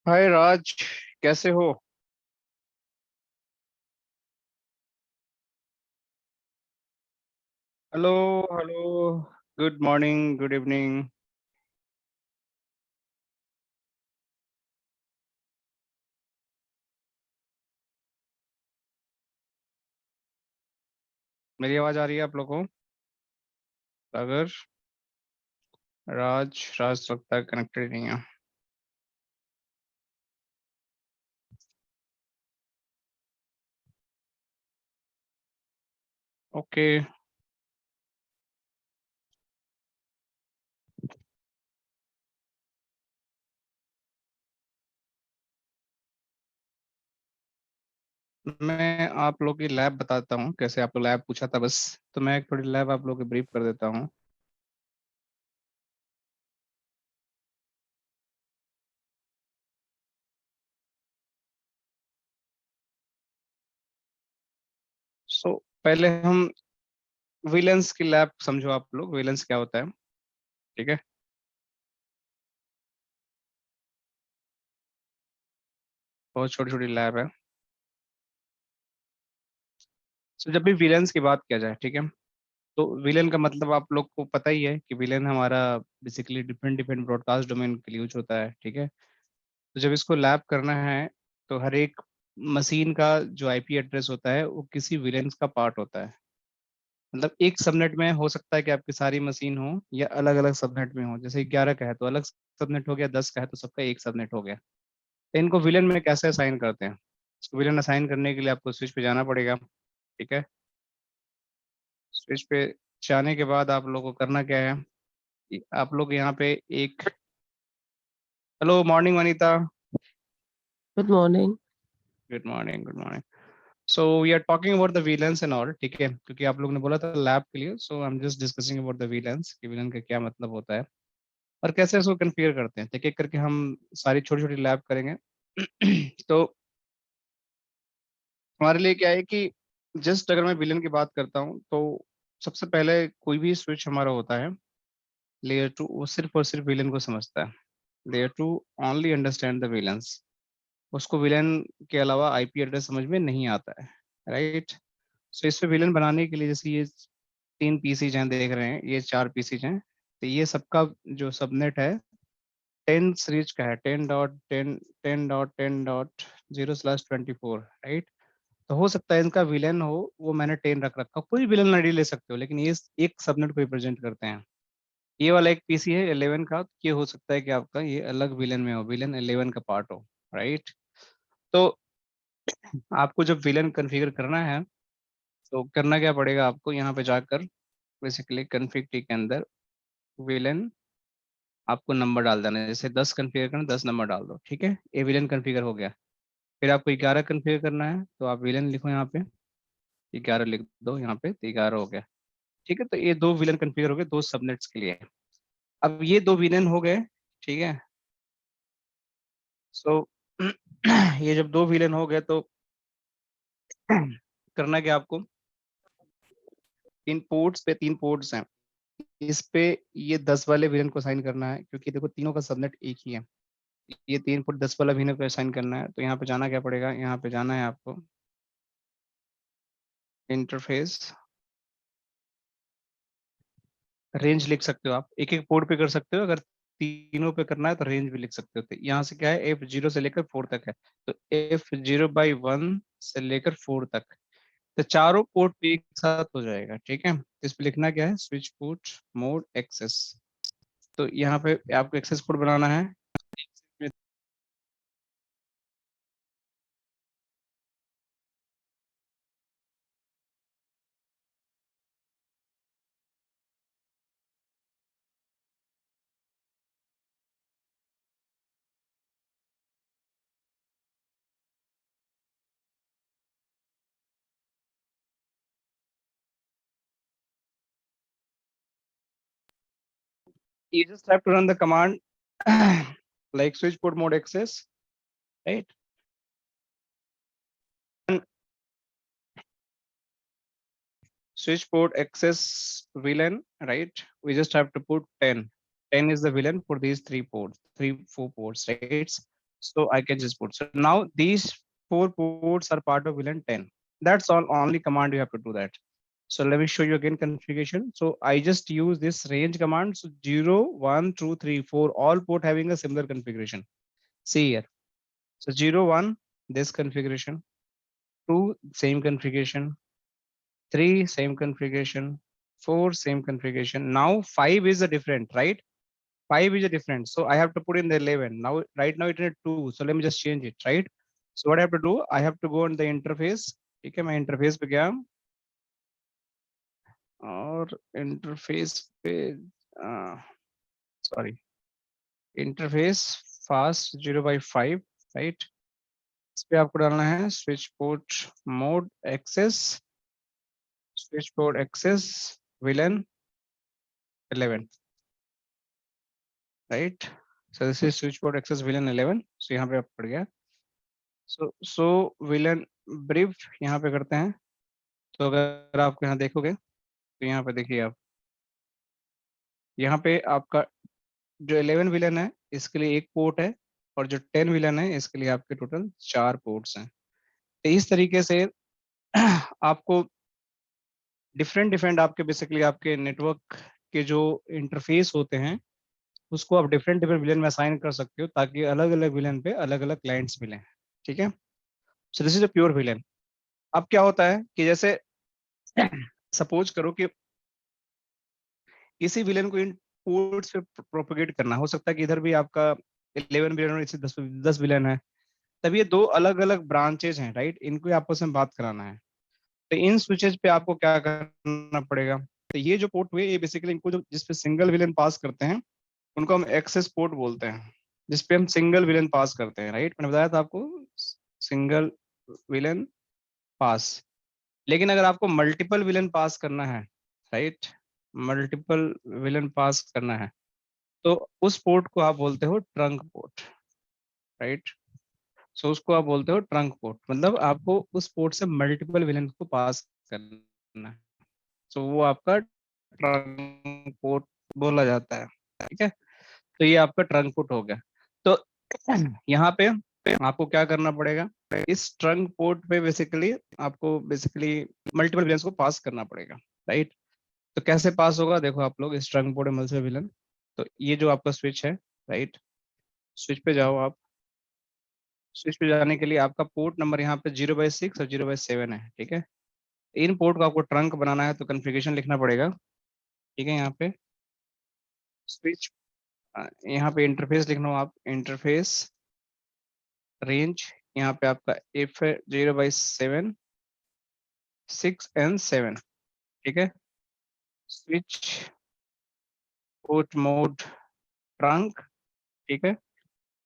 हाय राज, कैसे हो? Hello. Hello. Good morning, good evening. मेरी आवाज आ रही है आप लोगों को? अगर राज राज लगता है कनेक्टेड नहीं है। ओके। मैं आप लोग की लैब बताता हूँ, कैसे आप लोग लैब पूछा था बस। तो मैं एक थोड़ी लैब आप लोग की ब्रीफ कर देता हूँ। सो पहले हम विलेंस की लैब समझो। आप लोग विलेंस क्या होता है? ठीक है। बहुत छोटी छोटी लैब है। सो जब भी विलेंस की बात किया जाए, ठीक है, तो विलेन का मतलब आप लोग को पता ही है कि विलेन हमारा basically different different broadcast domain के लिए यूज होता है। ठीक है। तो जब इसको लैप करना है, तो हर एक मशीन का जो आईपी एड्रेस होता है वो किसी विलेन का पार्ट होता है। मतलब एक सबनेट में हो सकता है कि आपकी सारी मशीन हो या अलग अलग सबनेट में हो। जैसे 11 का है तो अलग सबनेट हो गया, 10 का है तो सबका एक सबनेट हो गया। तो इनको विलेन में कैसे असाइन करते हैं? इसको विलेन असाइन करने के लिए आपको स्विच पे जाना पड़ेगा। ठीक है। स्विच पे जाने के बाद आप लोगों को करना क्या है कि आप लोग यहाँ पे एक, hello morning Vanita. Good morning. Good morning, good morning. So we are talking about the valence and all, ठीक है, क्योंकि आप लोग ने बोला था लैब के लिए। So I am just discussing about the valence कि विलन का क्या मतलब होता है और कैसे इसको कन्फिगर करते हैं। एक एक करके हम सारी छोटी छोटी लैब करेंगे। तो हमारे लिए क्या है कि जस्ट अगर मैं विलन की बात करता हूँ तो सबसे पहले कोई भी स्विच हमारा होता है, लेयर टू वो सिर्फ और सिर्फ विलन को समझता है। Layer two only understand the VLANs. उसको विलन के अलावा आईपी एड्रेस समझ में नहीं आता है। राइट। सो इस पे विलन बनाने के लिए, जैसे ये तीन पीसीज हैं देख रहे हैं, ये चार पीसीज हैं, तो ये सबका जो सबनेट है 10 सीरीज का है। 10.10, 10.10.0/24। राइट। तो हो सकता है इनका विलेन हो वो मैंने 10 रख रखा, कोई विलन आईडी ले सकते हो, लेकिन ये एक सबनेट को रिप्रेजेंट करते हैं। ये वाला एक पीसी है 11 का, तो ये हो सकता है कि आपका ये अलग विलेन में हो, विलेन 11 का पार्ट हो। राइट। तो आपको जब विलेन कॉन्फ़िगर करना है तो करना क्या पड़ेगा, आपको यहाँ पे जाकर बेसिकली कॉन्फ़िग टी के अंदर विलेन आपको नंबर डाल देना है। जैसे 10 कॉन्फ़िगर करना, 10 नंबर डाल दो, ठीक है, ये विलेन कॉन्फ़िगर हो गया। फिर आपको 11 कॉन्फ़िगर करना है तो आप विलेन लिखो यहाँ पे, 11 लिख दो यहाँ पे, तो 11 हो गया। ठीक है। तो ये दो विलेन कॉन्फ़िगर हो गए दो सबनेट्स के लिए। अब ये दो विलेन हो गए, ठीक है। सो ये जब दो विलेन हो गए तो करना क्या आपको, इन पोर्ट्स पे तीन पोर्ट्स हैं, इस पे ये 10 वाले विलेन को साइन करना है, क्योंकि देखो तीनों का सबनेट एक ही है। ये 3 फुट 10 वाला विलेन को साइन करना है, तो यहाँ पे जाना क्या पड़ेगा, यहाँ पे जाना है आपको इंटरफेस, रेंज लिख सकते हो आप, एक एक पोर्ट पे कर सकते हो। अगर तीनों पे करना है तो रेंज भी लिख सकते हो। तो यहाँ से क्या है, F0 से लेकर 4 तक है, तो F0/1 से लेकर 4 तक, तो चारों पोर्ट पे एक साथ हो जाएगा। ठीक है। इस पे लिखना क्या है, स्विच पोर्ट मोड एक्सेस। तो यहाँ पे आपको एक्सेस कोड बनाना है। You just have to run the command like switch port mode access, right? And switch port access VLAN, right? We just have to put 10. 10 is the VLAN for these three ports, 4 ports, right? So I can just put. So now these 4 ports are part of VLAN 10. That's all only command you have to do that. So let me show you again configuration. So I just use this range command. So 0, 1, 2, 3, 4, all port having a similar configuration. See here. So 0, 1, this configuration, 2, same configuration, 3, same configuration, 4, same configuration. Now 5 is a different, right? 5 is a different. So I have to put in the 11. Now, right now it is 2. So let me just change it, right? So what I have to do, I have to go on the interface. Okay, my interface पे गया और interface पे sorry, interface fast 0/5, right? इस पे आपको डालना है switch port mode access VLAN 11, right? So this is switch port access VLAN 11. So यहाँ पे आप पड़ गया. So VLAN brief यहाँ पे करते हैं. तो अगर आप यहाँ देखोगे तो यहाँ पे देखिए आप, यहाँ पे आपका जो 11 विलन है इसके लिए एक पोर्ट है और जो 10 विलन है इसके लिए आपके टोटल 4 पोर्ट्स हैं. तो इस तरीके से आपको डिफरेंट आपके बेसिकली आपके नेटवर्क के जो इंटरफेस होते हैं उसको आप डिफरेंट विलन में असाइन कर सकते हो ताकि अलग अलग विलन पे अलग अलग क्लाइंट्स मिलें. ठीक है. सो this is a pure villain. अब क्या होता है कि जैसे सपोज करो कि इसी विलेन को इन पोर्ट्स पे प्रोपेगेट करना. हो सकता है कि इधर भी आपका 11 विलेन और इसे 10 विलेन है. तब ये 2 अलग अलग ब्रांचेज हैं, राइट? इनको आपस में बात कराना है. तो इन स्विचेज पे आपको क्या करना पड़ेगा? तो ये जो पोर्ट हुए ये बेसिकली इनको जो जिसपे सिंगल विलेन पास करते हैं उनको हम एक्सेस पोर्ट बोलते हैं, जिसपे हम सिंगल विलेन पास करते हैं, राइट? मैंने बताया था आपको सिंगल विलेन पास. लेकिन अगर आपको मल्टीपल विलेन पास करना है, राइट, मल्टीपल विलेन पास करना है तो उस पोर्ट को आप बोलते हो ट्रंक पोर्ट, राइट? सो उसको आप बोलते हो ट्रंक पोर्ट. मतलब आपको उस पोर्ट से मल्टीपल विलेन को पास करना है. सो वो आपका ट्रंक पोर्ट बोला जाता है. ठीक है. तो ये आपका ट्रंक पोर्ट हो गया. तो यहाँ पे आपको क्या करना पड़ेगा? इस ट्रंक पोर्ट पे बेसिकली आपको बेसिकली मल्टीपल विलेन्स को पास करना पड़ेगा, राइट? तो कैसे पास होगा? देखो आप लोग इस ट्रंक पोर्ट में मल्टीपल विलेन. तो ये जो आपका स्विच है, राइट, स्विच पे जाओ आप. स्विच पे जाने के लिए आपका पोर्ट नंबर यहाँ पे 0/6 और 0/7 है. ठीक है. इन पोर्ट को आपको ट्रंक बनाना है तो कॉन्फ़िगरेशन लिखना पड़ेगा. ठीक है. यहाँ पे स्विच, यहाँ पे इंटरफेस लिखना हो आप, इंटरफेस रेंज, यहाँ पे आपका इफ 0/7 6 एंड 7. ठीक है. Switch port mode trunk. ठीक है.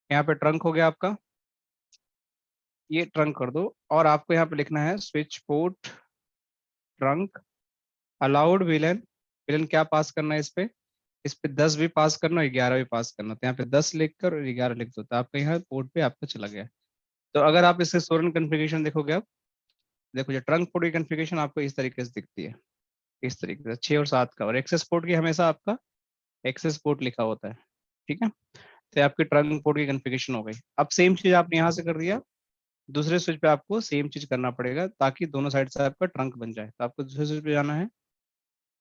यहाँ पे ट्रंक हो गया आपका, ये ट्रंक कर दो. और आपको यहाँ पे लिखना है switch port trunk allowed villain. Villain क्या पास करना है इस पे 10 भी पास करना और 11 भी पास करना. तो यहाँ पे 10 लिखकर और 11 लिख दो तो आपका यहाँ पोर्ट पे आपका चला गया. तो अगर आप इससे सोरन कॉन्फ़िगरेशन देखोगे, आप देखो जो ट्रंक पोर्ट की कॉन्फ़िगरेशन आपको इस तरीके से दिखती है, इस तरीके से 6 और 7 का. और एक्सेस पोर्ट की हमेशा आपका एक्सेस पोर्ट लिखा होता है. ठीक है. तो आपकी ट्रंक पोर्ट की कॉन्फ़िगरेशन हो गई. अब सेम चीज आपने यहाँ से कर दिया, दूसरे स्विच पे आपको सेम चीज करना पड़ेगा ताकि दोनों साइड से आपका ट्रंक बन जाए. तो आपको दूसरे स्विच पे जाना है.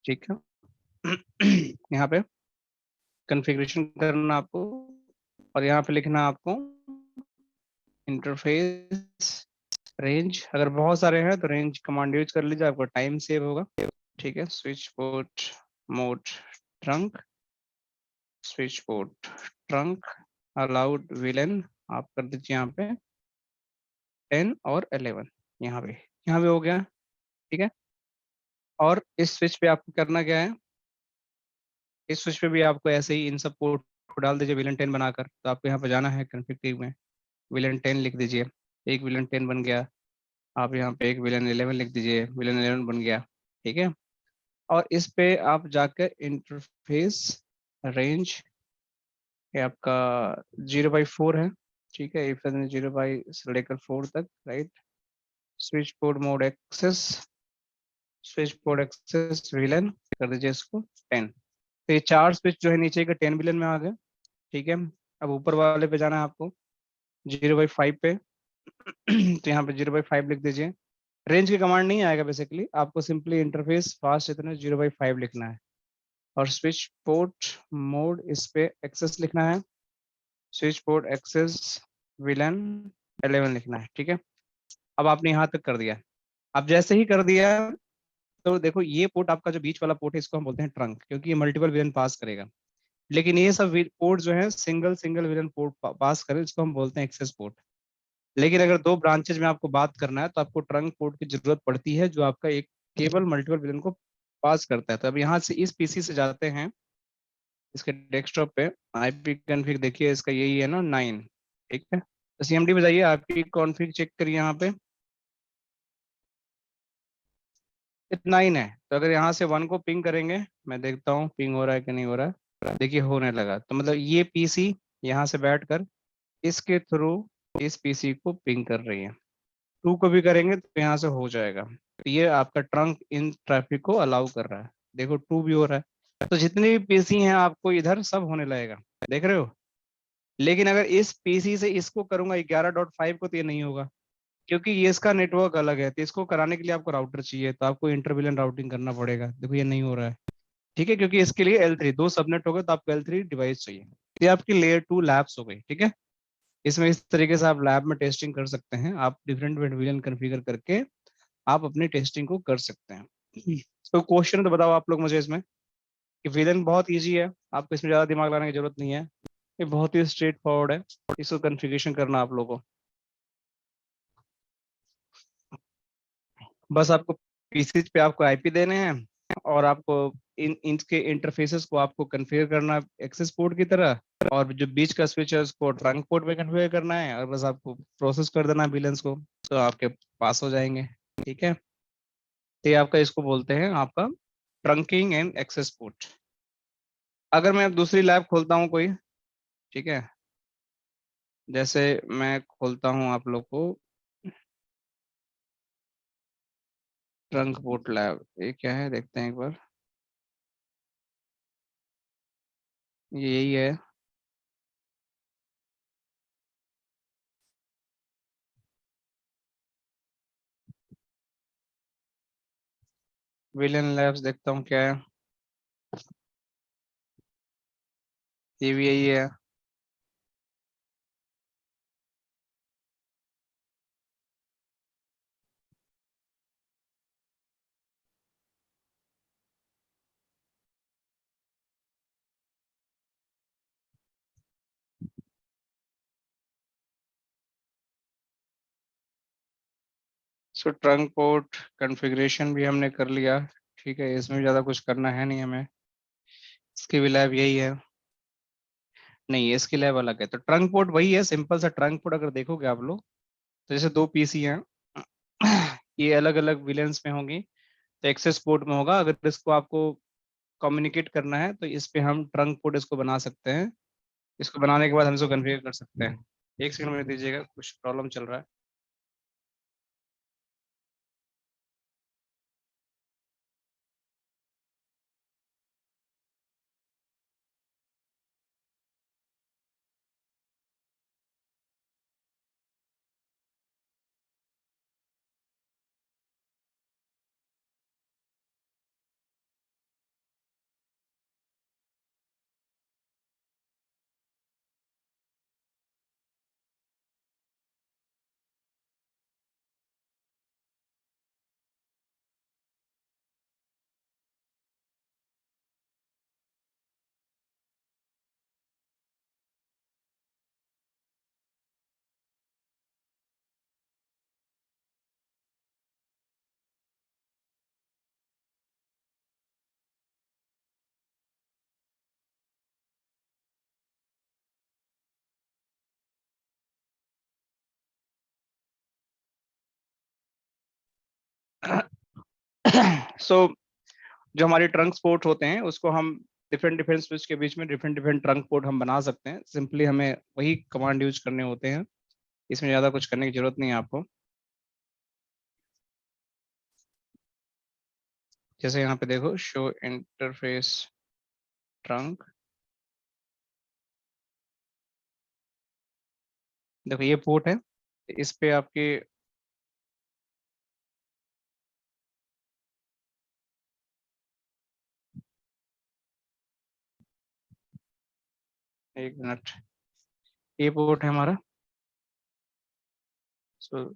ठीक है. यहाँ पे कॉन्फ़िगरेशन करना आपको और यहाँ पे लिखना आपको इंटरफेस रेंज. अगर बहुत सारे हैं तो रेंज कमांड यूज कर लीजिए, आपको टाइम सेव होगा. ठीक है. Switch port mode trunk, switch port trunk allowed villain आप कर दीजिए यहाँ पे 10 और 11. यहाँ पे हो गया. ठीक है. और इस स्विच पे आपको करना क्या है? इस स्विच पे भी आपको ऐसे ही इन सब पोर्ट को डाल दीजिए विलेन 10 बनाकर. तो आपको यहाँ पे जाना है कॉन्फ़िग में, विलेन 10 लिख दीजिए. एक विलेन 10 बन गया. आप यहाँ पे एक विलेन 11 लिख दीजिए, विलेन 11 बन गया. ठीक है. और इस पे आप जाकर इंटरफेस रेंज ये आपका 0/4 है. ठीक है. इफ 0 से लेकर 4 तक, right. Switch port mode access, switch port access VLAN कर दीजिए इसको 10. तो ये 4 स्विच जो है नीचे का 10 विलेन में आ गए. ठीक है. अब ऊपर वाले पे जाना है आपको 0/5 पे तो यहाँ पे 0/5 लिख दीजिए। रेंज की कमांड नहीं आएगा, बेसिकली आपको सिंपली इंटरफेस फास्ट इतना 0/5 लिखना है, और स्विच पोर्ट मोड इस पे एक्सेस लिखना है, स्विच पोर्ट एक्सेस विलन 11 लिखना है। ठीक है, अब आपने यहाँ तक कर दिया। अब जैसे ही कर दिया तो देखो ये पोर्ट आपका जो बीच वाला पोर्ट है, इसको हम बोलते हैं ट्रंक, क्योंकि ये मल्टीपल विलन पास करेगा। लेकिन ये सब पोर्ट जो है सिंगल सिंगल विलन पोर्ट पास करे, इसको हम बोलते हैं एक्सेस पोर्ट। लेकिन अगर दो ब्रांचेज में आपको बात करना है तो आपको ट्रंक पोर्ट की जरूरत पड़ती है, जो आपका एक केवल मल्टीपल विलन को पास करता है। तो अब यहाँ से इस पीसी से जाते हैं इसके डेस्कटॉप पे, आईपी कॉन्फ़िग देखिए इसका यही है ना 9। ठीक है, तो सीएमडी पे जाइए, आईपी कॉन्फ़िग चेक करिए यहाँ पे 9 है। तो अगर यहाँ से 1 को पिंग करेंगे, मैं देखता हूँ पिंग हो रहा है कि नहीं हो रहा है। देखिए होने लगा, तो मतलब ये पीसी यहाँ से बैठकर इसके थ्रू इस पीसी को पिंग कर रही है। 2 को भी करेंगे तो यहाँ से हो जाएगा। तो ये आपका ट्रंक इन ट्रैफिक को अलाउ कर रहा है। देखो 2 भी हो रहा है, तो जितने भी पीसी हैं आपको इधर सब होने लगेगा, देख रहे हो। लेकिन अगर इस पीसी से इसको करूंगा 11.5 को, तो ये नहीं होगा, क्योंकि ये इसका नेटवर्क अलग है। तो इसको कराने के लिए आपको राउटर चाहिए, तो आपको इंटरविलन राउटिंग करना पड़ेगा। देखो ये नहीं हो रहा है। ठीक है, क्योंकि इसके लिए L3 दो सबनेट हो गए, तो आपको L3 डिवाइस चाहिए। ये आपकी लेयर 2 लैब्स हो गई। ठीक है, इसमें इस तरीके से आप लैब में टेस्टिंग कर सकते हैं। आप डिफरेंट विलन कॉन्फ़िगर करके आप अपनी टेस्टिंग को कर सकते हैं। तो क्वेश्चन तो बताओ आप लोग मुझे इसमें, कि विलन बहुत इजी है, आपको इसमें ज़्यादा दिमाग लगाने की जरूरत नहीं है। ये बहुत ही स्ट्रेट फॉरवर्ड है, इसको कॉन्फ़िगरेशन करना आप लोगों को। बस आपको पीसी पे आपको आईपी देने हैं, और आपको इन इनके इंटरफेसेस को आपको कॉन्फ़िगर करना है एक्सेस पोर्ट की तरह, और जो बीच का स्विच है उसको ट्रंक पोर्ट में कॉन्फ़िगर करना है, और बस आपको प्रोसेस कर देना है विलन्स को, तो आपके पास हो जाएंगे। ठीक है, तो ये आपका इसको बोलते हैं आपका ट्रंकिंग एंड एक्सेस पोर्ट। अगर मैं अब दूसरी लैब खोलता हूँ कोई, ठीक है, जैसे मैं खोलता हूँ आप लोग को ट्रंक पोर्ट लैब, ये क्या है देखते हैं एक बार। ये यही है, विलन लैब्स, देखता हूँ क्या है। ये भी यही है। सो ट्रंक पोर्ट कॉन्फ़िगरेशन भी हमने कर लिया। ठीक है, इसमें ज़्यादा कुछ करना है नहीं हमें। इसकी भी लैब यही है, नहीं इसकी लैब अलग है। तो ट्रंक पोर्ट वही है, सिंपल सा ट्रंक पोर्ट। अगर देखोगे आप लोग, तो जैसे दो पीसी हैं, ये अलग अलग विलेंस में होंगी, तो एक्सेस पोर्ट में होगा। अगर इसको आपको कम्युनिकेट करना है तो इस पे हम ट्रंक पोर्ट इसको बना सकते हैं। इसको बनाने के बाद हम इसको कन्फिगर कर सकते हैं। एक सेकंड में दीजिएगा, कुछ प्रॉब्लम चल रहा है। सो जो हमारे ट्रंक पोर्ट होते हैं उसको हम डिफरेंट डिफरेंट स्विच के बीच में डिफरेंट डिफरेंट ट्रंक पोर्ट हम बना सकते हैं। सिंपली हमें वही कमांड यूज करने होते हैं, इसमें ज़्यादा कुछ करने की जरूरत नहीं है आपको। जैसे यहाँ पे देखो, शो इंटरफेस ट्रंक, देखो ये पोर्ट है, इस पे आपके एक मिनट, ये पोर्ट है हमारा। सो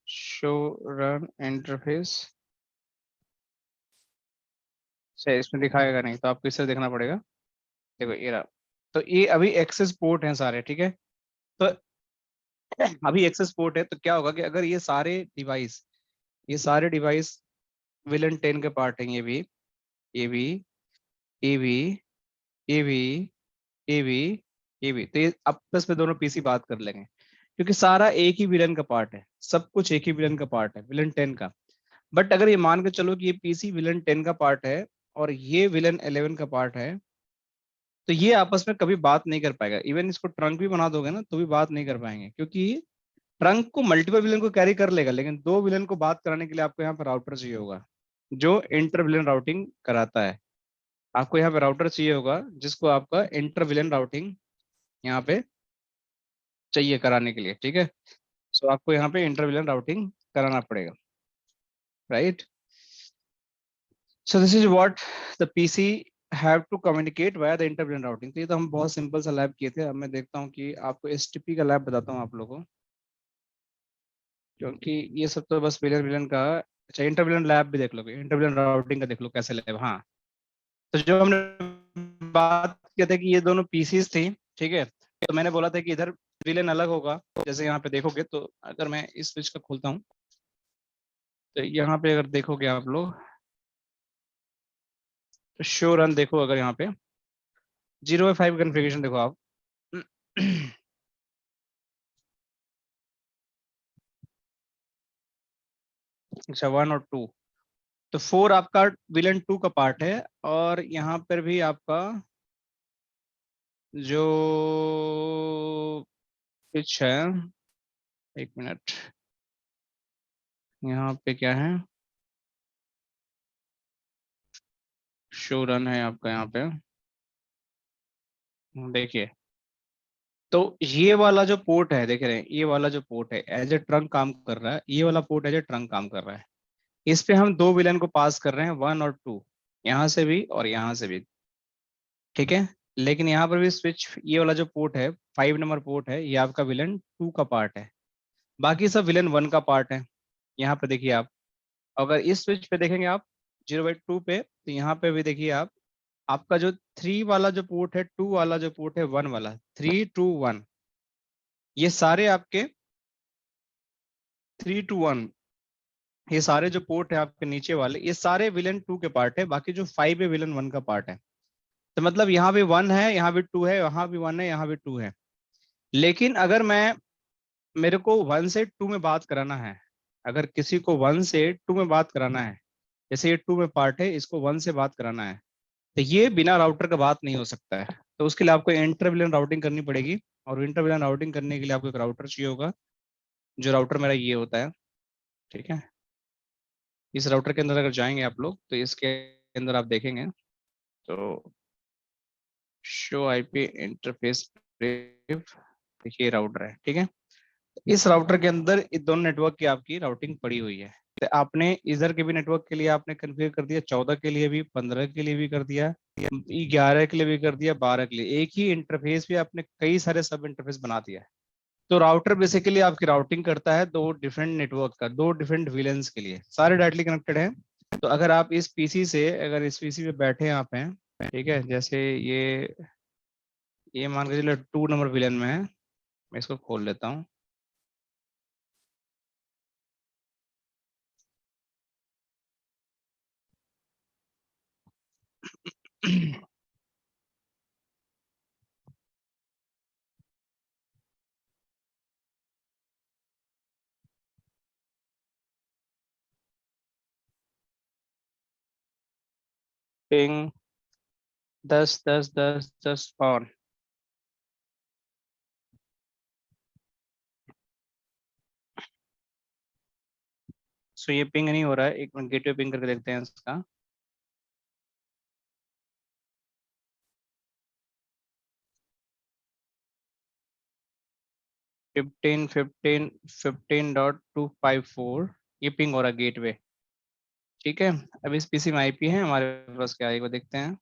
शो रन इंटरफेस से इसमें दिखाएगा नहीं, तो आपको इसे देखना पड़ेगा। देखो ये रहा। तो ये अभी एक्सेस पोर्ट हैं सारे, ठीक है। तो अभी एक्सेस पोर्ट है, तो क्या होगा कि अगर ये सारे डिवाइस विलन 10 के पार्ट हैं, ये भी ये भी ये भी ये भी ये भी, तो ये आपस में दोनों पीसी बात कर लेंगे, क्योंकि सारा एक ही विलन का पार्ट है, सब कुछ एक ही विलन का पार्ट है, विलन 10 का। बट अगर ये मान के चलो कि ये पीसी विलन 10 का पार्ट है और ये विलन 11 का पार्ट है, तो ये आपस में कभी बात नहीं कर पाएगा। इवन इसको ट्रंक भी बना दोगे ना, तो भी बात नहीं कर पाएंगे, क्योंकि ट्रंक को मल्टीपल विलन को कैरी कर लेगा, लेकिन दो विलन को बात कराने के लिए आपको यहाँ पर राउटर चाहिए होगा, जो इंटर विलन राउटिंग कराता है। आपको यहाँ पे राउटर चाहिए होगा, जिसको आपका इंटर विलन राउटिंग यहाँ पे चाहिए कराने के लिए, ठीक है। सो आपको यहाँ पे इंटर विलन राउटिंग कराना पड़ेगा, right. So this is what the PC have to communicate via the inter VLAN routing. तो ये तो हम बहुत सिंपल सा लैब किए थे। अब मैं देखता हूँ कि आपको एसटीपी का लैब बताता हूँ आप लोगों को, क्योंकि ये सब तो बस विलन विलन का। अच्छा, इंटर विलन लैब भी देख लो, इंटर विलन राउटिंग का देख लो कैसे लैब। हाँ, तो जो हमने बात किया था कि ये दोनों पीसीज थी, ठीक है। तो मैंने बोला था कि इधर विलेन अलग होगा। जैसे यहाँ पे देखोगे, तो अगर मैं इस स्विच का खोलता हूँ, तो यहाँ पे अगर देखोगे आप लोग, तो शो रन देखो, अगर यहाँ पे 0/5 कन्फिगरेशन देखो आप। अच्छा, 1 और 2, तो 4 आपका विलन 2 का पार्ट है, और यहाँ पर भी आपका जो स्विच है, एक मिनट, यहाँ पे क्या है, शो रन है आपका यहाँ पे, देखिए। तो ये वाला जो पोर्ट है, देख रहे हैं, ये वाला जो पोर्ट है एज ए ट्रंक काम कर रहा है, ये वाला पोर्ट एज ए ट्रंक काम कर रहा है। इस पे हम दो विलन को पास कर रहे हैं, 1 और 2, यहाँ से भी और यहाँ से भी, ठीक है। लेकिन यहाँ पर भी स्विच, ये वाला जो पोर्ट है, 5 नंबर पोर्ट है, ये आपका विलन 2 का पार्ट है, बाकी सब विलन 1 का पार्ट है। यहाँ पे देखिए आप, अगर इस स्विच पे देखेंगे आप 0/2 पे, तो यहाँ पे भी देखिए आप, आपका जो 3 वाला जो पोर्ट है, 2 वाला जो पोर्ट है, 1 वाला, 3 2 1, ये सारे आपके 3 2 1, ये सारे जो पोर्ट है आपके नीचे वाले, ये सारे विलन 2 के पार्ट है, बाकी जो 5 है विलन 1 का पार्ट है। तो मतलब यहाँ भी 1 है, यहाँ भी 2 है, यहाँ भी 1 है, यहाँ भी 2 है। लेकिन अगर मेरे को 1 से 2 में बात कराना है, अगर किसी को 1 से 2 में बात कराना है, जैसे ये 2 में पार्ट है, इसको 1 से बात कराना है, तो ये बिना राउटर का बात नहीं हो सकता है। तो उसके लिए आपको इंटर विलन राउटिंग करनी पड़ेगी, और इंटर विलन राउटिंग करने के लिए आपको एक राउटर चाहिए होगा, जो राउटर मेरा ये होता है, ठीक है। इस राउटर के अंदर अगर जाएंगे आप लोग, तो इसके अंदर आप देखेंगे, तो शो आईपी इंटरफेस, देखिए राउटर है, ठीक है। इस राउटर के अंदर इस दोनों नेटवर्क की आपकी राउटिंग पड़ी हुई है। तो आपने इधर के भी नेटवर्क के लिए आपने कन्फिगर कर दिया, 14 के लिए भी, 15 के लिए भी कर दिया, 11 के लिए भी कर दिया, 12 के लिए। एक ही इंटरफेस भी आपने कई सारे सब इंटरफेस बना दिया है। तो राउटर बेसिकली आपकी राउटिंग करता है दो डिफरेंट नेटवर्क का, दो डिफरेंट विलेंस के लिए, सारे डायरेक्टली कनेक्टेड हैं। तो अगर आप इस पीसी से, अगर इस पीसी पे बैठे आप हैं, ठीक है, जैसे ये मान के चलो 2 नंबर विलन में है, मैं इसको खोल लेता हूँ। Ping 10 10 10 10 on. सो ये पिंग नहीं हो रहा है, एक मिनट गेटवे पिंग करके देखते हैं इसका। 15.254 ये पिंग हो रहा गेटवे। ठीक है, अब इस पीसी में आईपी है हमारे पास, क्या आएगा देखते हैं।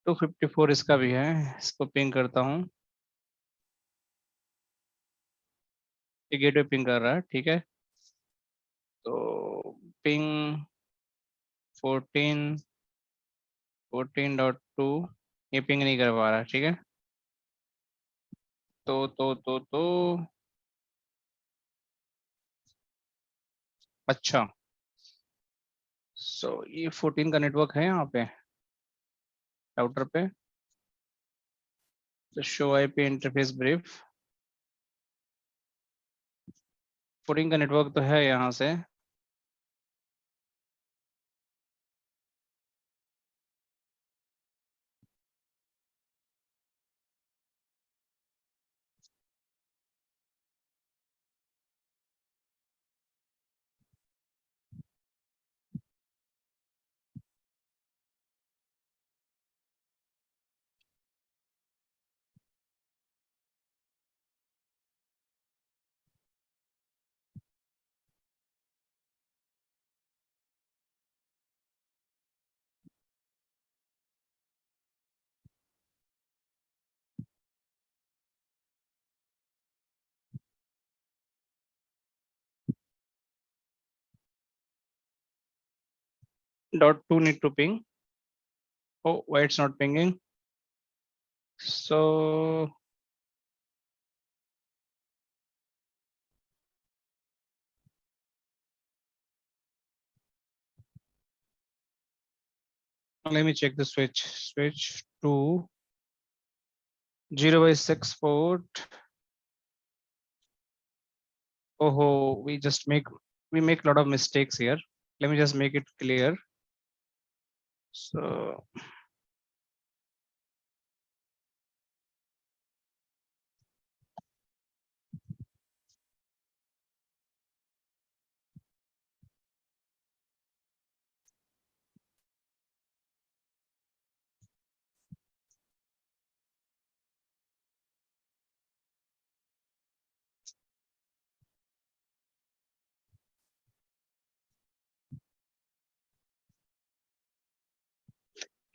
टू 54 इसका भी है, इसको पिंग करता हूँ। ये गेटवे पिंग कर रहा है, ठीक है। तो पिंग 14.2 ये पिंग नहीं कर पा रहा, ठीक है। तो अच्छा, सो ये 14 का नेटवर्क है यहाँ पे राउटर पे। तो शो आईपी इंटरफेस ब्रीफ, 14 का नेटवर्क तो है यहाँ से। .2 need to ping. Oh, why it's not pinging? So let me check the switch. Switch to 0 by 6 port. Oh, we make a lot of mistakes here. Let me just make it clear. So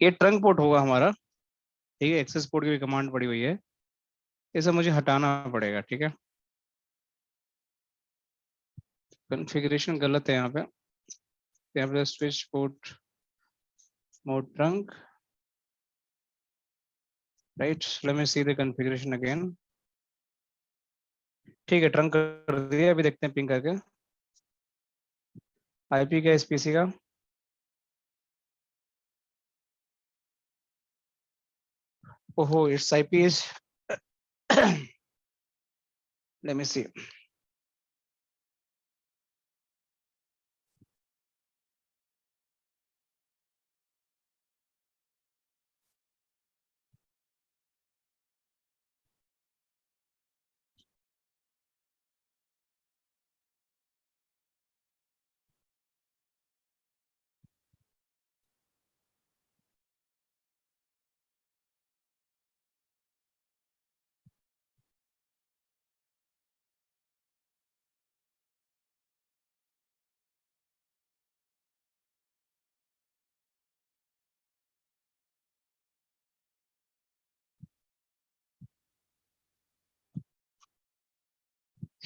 ये trunk port होगा हमारा, ठीक है। Access port की भी command पड़ी हुई है, इसे मुझे हटाना पड़ेगा, ठीक है। कॉन्फ़िगरेशन गलत है यहाँ पे switch port mode trunk, right. Let me see the configuration again. ठीक है, ट्रंक कर दिया, अभी देखते हैं पिंग करके। आईपी का इस पीसी का ओहो it's IP is let me see.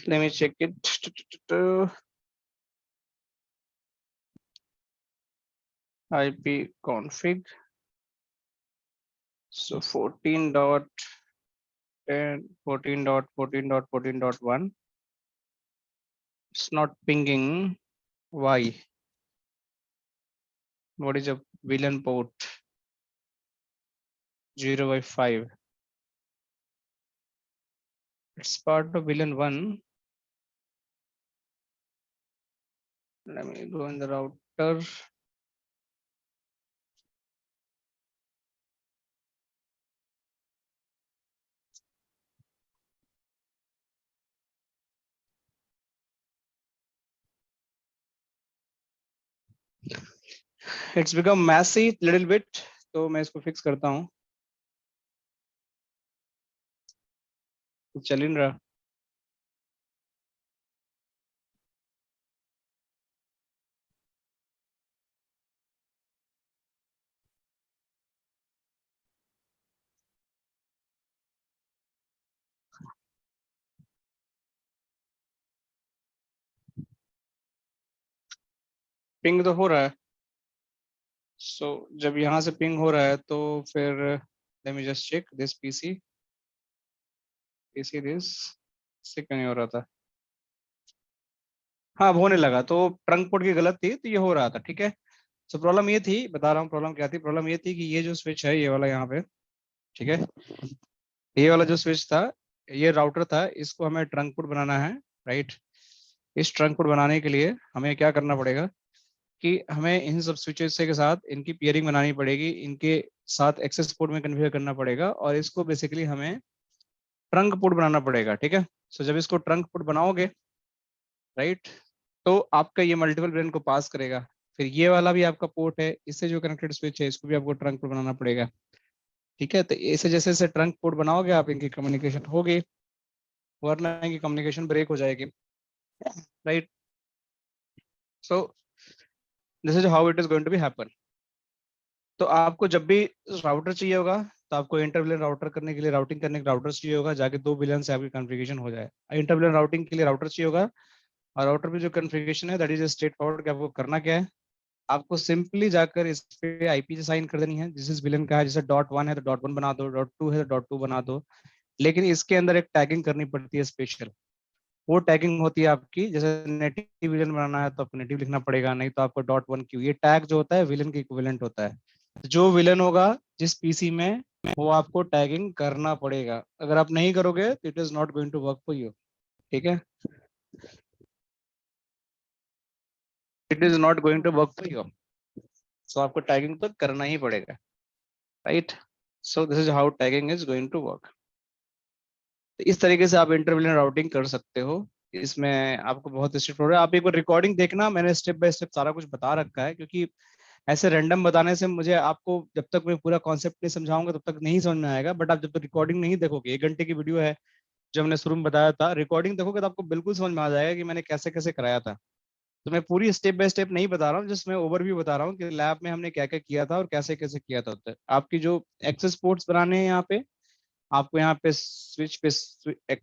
Let me check it. IP config. So 14.10, 14.14.14.1. It's not pinging. Why? What is a VLAN port? 0 by 5. It's part of VLAN 1. Let me go in the router. It's become messy little bit, तो मैं इसको fix करता हूँ। चल ही नहीं रहा। Ping तो हो रहा है। सो जब यहाँ से पिंग हो रहा है तो फिर let me just check this PC. PC this से क्यों नहीं हो रहा था? हाँ, अब होने लगा, तो ट्रंक पोर्ट की गलत थी, तो ये हो रहा था, ठीक है। सो प्रॉब्लम ये थी, बता रहा हूँ प्रॉब्लम क्या थी। प्रॉब्लम ये थी कि ये जो स्विच है, ये वाला यहाँ पे, ठीक है, ये वाला जो स्विच था, ये राउटर था, इसको हमें ट्रंक पोर्ट बनाना है, राइट। इस ट्रंक पोर्ट बनाने के लिए हमें क्या करना पड़ेगा कि हमें इन सब स्विचेस के साथ इनकी पेयरिंग बनानी पड़ेगी, इनके साथ एक्सेस पोर्ट में कन्फिगर करना पड़ेगा, और इसको बेसिकली हमें ट्रंक पोर्ट बनाना पड़ेगा, ठीक है। सो जब इसको ट्रंक पोर्ट बनाओगे, राइट, तो आपका ये मल्टीपल ब्रेन को पास करेगा। फिर ये वाला भी आपका पोर्ट है, इससे जो कनेक्टेड स्विच है, इसको भी आपको ट्रंक पोर्ट बनाना पड़ेगा, ठीक है। तो ऐसे जैसे जैसे ट्रंक पोर्ट बनाओगे आप, इनकी कम्युनिकेशन होगी, वरना इनकी कम्युनिकेशन ब्रेक हो जाएगी, राइट। So this is how it is going to be happen. तो आपको जब भी राउटर चाहिए होगा, तो आपको इंटरविलन राउटर करने के लिए, राउटिंग करने के राउटर चाहिए होगा, जाके 2 विलन से आपकी कॉन्फ़िगरेशन हो जाए। इंटरविलन राउटिंग के लिए राउटर चाहिए होगा, और राउटर पे जो कॉन्फ़िगरेशन है दैट इज स्ट्रेट फॉरवर्ड कि आपको करना क्या है। आपको सिंपली जाकर इस पे आईपी साइन कर देनी है। जिस विलन का है, जैसे .1 है तो .1 बना दो, .2 है तो .2 बना दो। लेकिन इसके अंदर एक टैगिंग करनी पड़ती है स्पेशल। वो टैगिंग होती है आपकी, जैसे नेटिव विलन बनाना है तो आपको नेटिव लिखना पड़ेगा, नहीं तो आपको .1 क्यू, ये टैग जो होता है विलन के इक्विवेलेंट होता है। जो विलन होगा जिस पीसी में, वो आपको टैगिंग करना पड़ेगा। अगर आप नहीं करोगे तो it is not going to work for you, ठीक है। It is not going to work for you. So आपको टैगिंग तो करना ही पड़ेगा, right. So this is how tagging is going to work. तो इस तरीके से आप इंटरविलन राउटिंग कर सकते हो। इसमें आपको बहुत स्ट्रिक्ट हो रहा है। आप एक बार रिकॉर्डिंग देखना, मैंने स्टेप बाय स्टेप सारा कुछ बता रखा है, क्योंकि ऐसे रैंडम बताने से मुझे आपको, जब तक मैं पूरा कॉन्सेप्ट नहीं समझाऊंगा तब तक नहीं समझ में आएगा। बट आप जब तक रिकॉर्डिंग नहीं देखोगे, 1 घंटे की वीडियो है जो हमने शुरू में बताया था, रिकॉर्डिंग देखोगे तो आपको बिल्कुल समझ में आ जाएगा कि मैंने कैसे कैसे कराया था। तो मैं पूरी स्टेप बाय स्टेप नहीं बता रहा हूँ, जस्ट मैं ओवरव्यू बता रहा हूँ कि लैब में हमने क्या क्या किया था और कैसे कैसे किया था। तो आपकी जो एक्सेस पोर्ट्स बनाने हैं यहाँ पे, आपको यहाँ पे स्विच पे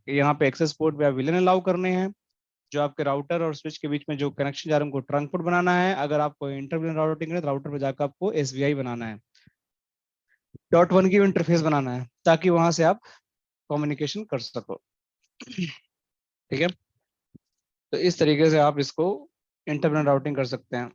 यहाँ पे एक्सेस पोर्ट पे विलन अलाउ करने हैं। जो आपके राउटर और स्विच के बीच में जो कनेक्शन जा रहा है उनको ट्रंक पोर्ट बनाना है। अगर आपको इंटरविलन राउटिंग है तो राउटर पे जाकर आपको एसवीआई बनाना है, .1 की इंटरफेस बनाना है, ताकि वहां से आप कम्युनिकेशन कर सको, ठीक है। तो इस तरीके से आप इसको इंटरनेट राउटिंग कर सकते हैं।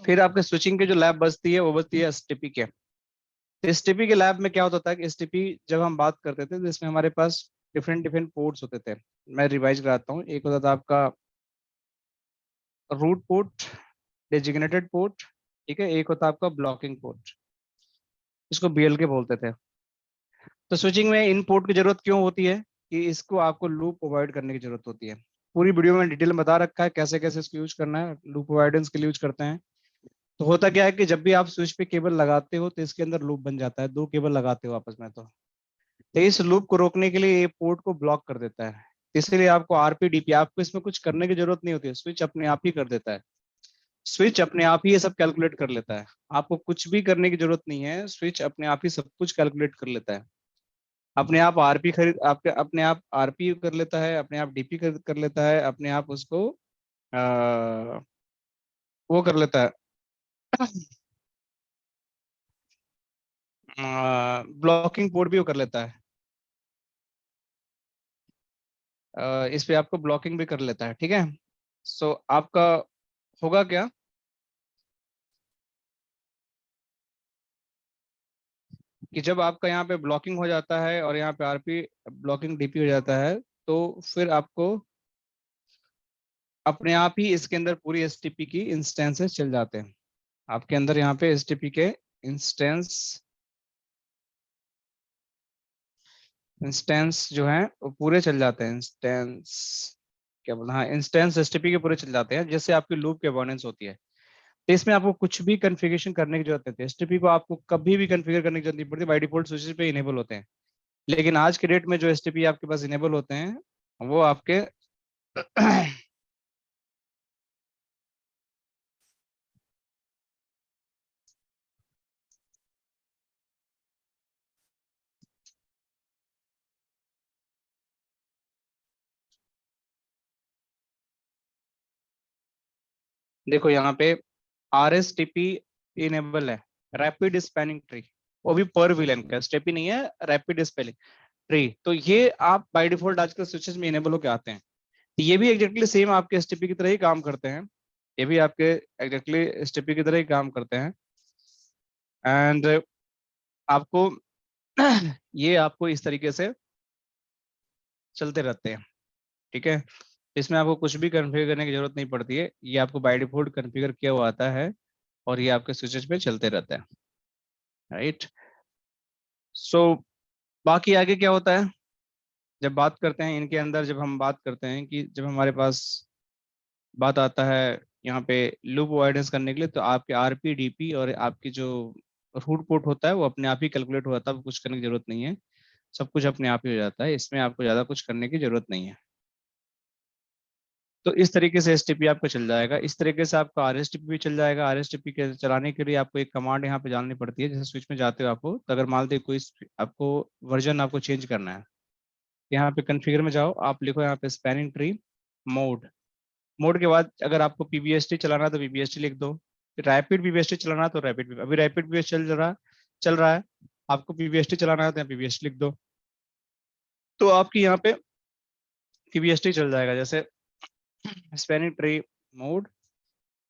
फिर आपके स्विचिंग की जो लैब बचती है वो बचती है एसटीपी के। तो एसटीपी के लैब में क्या होता था कि एसटीपी जब हम बात करते थे तो इसमें हमारे पास डिफरेंट डिफरेंट पोर्ट्स होते थे। मैं रिवाइज कराता हूँ। एक होता था आपका रूट पोर्ट, डेजिग्नेटेड पोर्ट, ठीक है। एक होता आपका ब्लॉकिंग पोर्ट, इसको बीएलके बोलते थे। तो स्विचिंग में इन पोर्ट की जरूरत क्यों होती है कि इसको आपको लूप प्रोवाइड करने की जरूरत होती है। पूरी वीडियो में डिटेल में बता रखा है कैसे कैसे इसको यूज करना है। लूप अवॉइडेंस के लिए यूज करते हैं। तो होता क्या है कि जब भी आप स्विच पे केबल लगाते हो तो इसके अंदर लूप बन जाता है, 2 केबल लगाते हो आपस में, तो इस लूप को रोकने के लिए ये पोर्ट को ब्लॉक कर देता है। इसीलिए आपको आरपी डीपी, आपको इसमें कुछ करने की जरूरत नहीं होती है, स्विच अपने आप ही कर देता है। स्विच अपने आप ही ये सब कैलकुलेट कर लेता है। आपको कुछ भी करने की जरूरत नहीं है, स्विच अपने आप ही सब कुछ कैलकुलेट कर लेता है। अपने आप आरपी खरीद, आपके अपने आप आरपी कर लेता है, अपने आप डीपी कर लेता है, अपने आप उसको वो कर लेता है, ब्लॉकिंग पोर्ट भी वो कर लेता है। इस पे आपको ब्लॉकिंग भी कर लेता है, ठीक है। सो आपका होगा क्या कि जब आपका यहाँ पे ब्लॉकिंग हो जाता है और यहाँ पे आरपी ब्लॉकिंग डीपी हो जाता है, तो फिर आपको अपने आप ही इसके अंदर पूरी एसटीपी की इंस्टेंसेस चल जाते हैं। आपके अंदर यहाँ पे एसटीपी के इंस्टेंस इंस्टेंस जो है वो पूरे चल जाते हैं, इंस्टेंस। क्या बोलना, हाँ इंस्टेंस एसटीपी के पूरे चल जाते हैं, जैसे आपकी लूप के अबंडेंस होती है। तो इसमें आपको कुछ भी कॉन्फ़िगरेशन करने की जरूरत नहीं है, एसटीपी को आपको कभी भी कॉन्फ़िगर करने की जरूरत नहीं पड़ती, बाय डिफॉल्ट स्विचेस पे इनेबल होते हैं। लेकिन आज के डेट में जो एसटीपी आपके पास इनेबल होते हैं वो आपके देखो यहाँ पे RSTP इनेबल है, रैपिड स्पैनिंग ट्री, वो भी पर विलेन का, स्टेपी नहीं है, रैपिड स्पेलिंग ट्री। तो ये आप बाय डिफॉल्ट आजकल स्विचेस में इनेबल होके आते हैं। तो ये भी एग्जैक्टली सेम आपके एसटीपी की तरह ही काम करते हैं, ये भी आपके एग्जैक्टली एसटीपी की तरह ही काम करते हैं। एंड आपको ये आपको इस तरीके से चलते रहते हैं, ठीक है। इसमें आपको कुछ भी कॉन्फ़िगर करने की जरूरत नहीं पड़ती है, ये आपको बाय डिफॉल्ट कॉन्फ़िगर किया हुआ आता है और ये आपके स्विचेस पे चलते रहता है, राइट। सो बाकी आगे क्या होता है, जब बात करते हैं इनके अंदर, जब हम बात करते हैं कि जब हमारे पास बात आता है यहाँ पे लूप अवॉइडेंस करने के लिए, तो आपके आरपी डीपी और आपकी जो रूट पोर्ट होता है वो अपने आप ही कैलकुलेट हो जाता है, कुछ करने की जरूरत नहीं है, सब कुछ अपने आप ही हो जाता है, इसमें आपको ज़्यादा कुछ करने की जरूरत नहीं है। तो इस तरीके से एसटीपी आपका चल जाएगा, इस तरीके से आपका आरएसटीपी भी चल जाएगा। आरएसटीपी के चलाने के लिए आपको एक कमांड यहाँ पे जाननी पड़ती है, जैसे स्विच में जाते हो आपको, तो अगर मान लीजिए कोई आपको वर्जन आपको चेंज करना है, यहाँ पे कॉन्फ़िगर में जाओ, आप लिखो यहाँ पे स्पैनिंग ट्री मोड, मोड के बाद अगर आपको पीबीएसटी चलाना है तो पीबीएसटी लिख दो, रैपिड पीबीएसटी चलाना है तो रैपिड, अभी रैपिड पीबीएसटी चल रहा है, आपको पीबीएसटी चलाना है तो यहाँ पीबीएसटी लिख दो, तो आपकी यहाँ पे पीबीएसटी चल जाएगा। जैसे स्पैनिंग ट्री मोड,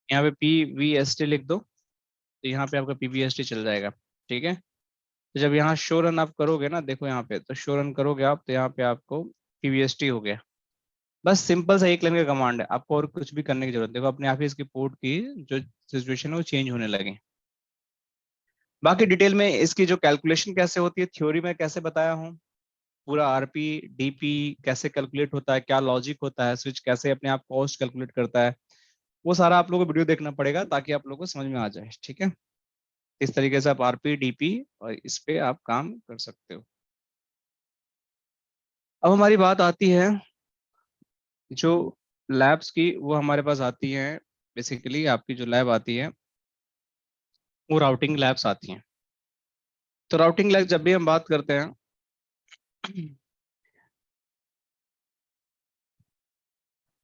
यहाँ पे पीवीएसटी लिख दो, तो यहाँ पे आपका पीबीएसटी चल जाएगा, ठीक है। तो जब यहाँ शो रन आप करोगे ना, देखो यहाँ पे, तो शो रन करोगे आप, तो यहाँ पे आपको पीबीएसटी हो गया। बस सिंपल सा एक लाइन का कमांड है, आपको और कुछ भी करने की जरूरत नहीं, देखो अपने आप ही इसकी पोर्ट की जो सिचुएशन है वो चेंज होने लगे। बाकी डिटेल में इसकी जो कैलकुलेशन कैसे होती है, थ्योरी में कैसे बताया हूँ, पूरा आरपी डीपी कैसे कैलकुलेट होता है, क्या लॉजिक होता है, स्विच कैसे अपने आप कॉस्ट कैलकुलेट करता है, वो सारा आप लोगों को वीडियो देखना पड़ेगा ताकि आप लोगों को समझ में आ जाए, ठीक है। इस तरीके से आप आरपी डीपी और इस पे आप काम कर सकते हो। अब हमारी बात आती है जो लैब्स की, वो हमारे पास आती हैं, बेसिकली आपकी जो लैब आती है वो राउटिंग लैब्स आती हैं। तो राउटिंग लैब जब भी हम बात करते हैं तो